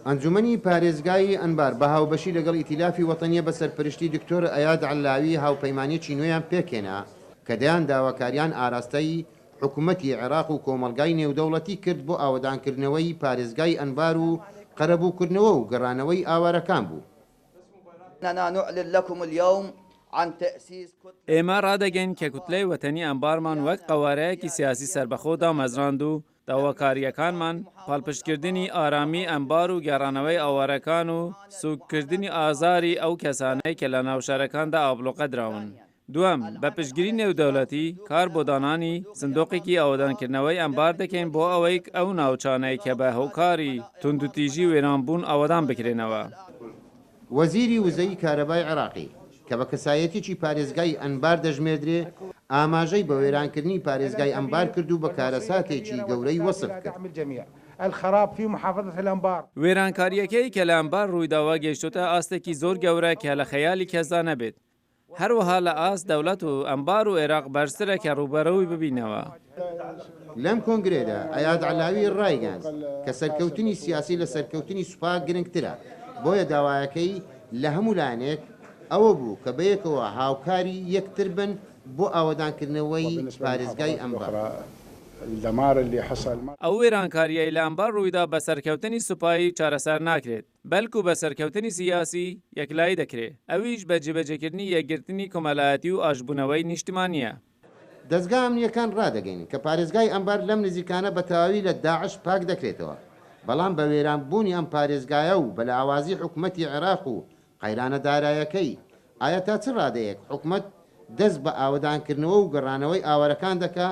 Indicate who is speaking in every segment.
Speaker 1: ئەنجومەنی پارێزگای ئەنبار بە هاوبەشی لەگەڵ ئیتیلافی وەتەنیە بە سەرپەرشتی دکتۆر ئەیاد عەلاوی هاوپەیمانیی نوێیان پێکێنا کە دەیان داواکاریان ئاراستەی حکوومەتی عێراق و کۆمەلگای نێودەوڵەتی کرد بۆ ئاوەدانکردنەوەی پارێزگای ئەنبار و قەرەبووکردنەوە و گەڕانەوەی ئاوارەکان بوو.
Speaker 2: ئێمە ڕادەگەین کە کوتلەی وەتەنی ئەنبارمان وەک قەوارەیەکی سیاسی سربەخۆدا مەزراند و داواکاریەکانمان پاڵپشتکردنی ئارامی ئەنبار و گێڕانەوەی ئاوارەکان و سوککردنی ئازاری ئەو کەسانەی کە لە ناوشارەکاندا ئابلۆقە دراون. دووەم، بە پشتگیری نێودەوڵەتی کار بۆ دانانی سندۆقێکی ئاوەدانکردنەوەی ئەنبار دەکەین بۆ ئەوەی ئەو ناوچانەی کە بە هۆکاری توندوتیژی وێرانبوون ئاوەدان بکرێنەوە.
Speaker 1: وەزیری وزەی کارەبای عێراقی کە بە کەسایەتێکی پارێزگای ئەنبار دەژمێدرێ ئاماژەی بە وێرانکردنی پارێزگای ئەنبار کرد و بە کارەساتێکی گەورەی وەسف کرد.
Speaker 2: وێرانکاریەکەی کە لە ئەنبار ڕوویداوە گەیشتۆتە ئاستێکی زۆر گەورە کە لە خەیالی کەسدا نەبێت. هەروەها لە ئاست دەوڵەت و ئەنبار و عێراق بەرزترە کە ڕووبەرەوەی ببینەوە.
Speaker 1: لەم کۆنگرێدا ئەیاد عەلاوی ڕایگەاند کە سەرکەوتنی سیاسی لە سەرکەوتنی سوپا گرنگترە، بۆیە داوایەکەی لە هەموو لایەنێک ئەوە بوو کە بەیەکەوە هاوکاری یەکتر بن بۆ ئاوەدانکردنەوەی پارێزگای ئەنبار.
Speaker 2: ئەو وێرانکاریەی لە ئەنبار ڕوویدا بە سەرکەوتنی سوپایی چارەسەر ناکرێت، بەلکو بە سەرکەوتنی سیاسی یەکلایی دەکرێت، ئەویش بە جێبەجێکردنی یەکگرتنی کۆمەلایەتی و ئاشبوونەوەی نیشتیمانیە.
Speaker 1: دەستگا ئەمنیەکان ڕادەگەین کە پارێزگای ئەنبار لەم نزیکانە بە تەواوی لە داعش پاک دەکرێتەوە، بەڵام بە وێرانبوونی ئەم پارێزگایە و بە لاوازی حکوومەتی عێراق و قەیرانە دارایەکەی ئایا تا چ ڕادەیەک حکوومەت دەست بە ئاوەدانکردنەوە و گەڕانەوەی ئاوارەکان دەکا،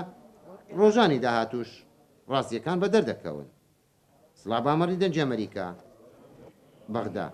Speaker 1: ڕۆژانی داهاتوش ڕاستیەکان بە دەردەکەون. سڵاو بامەڕی دەنجی ئەمریکا، بەغدا.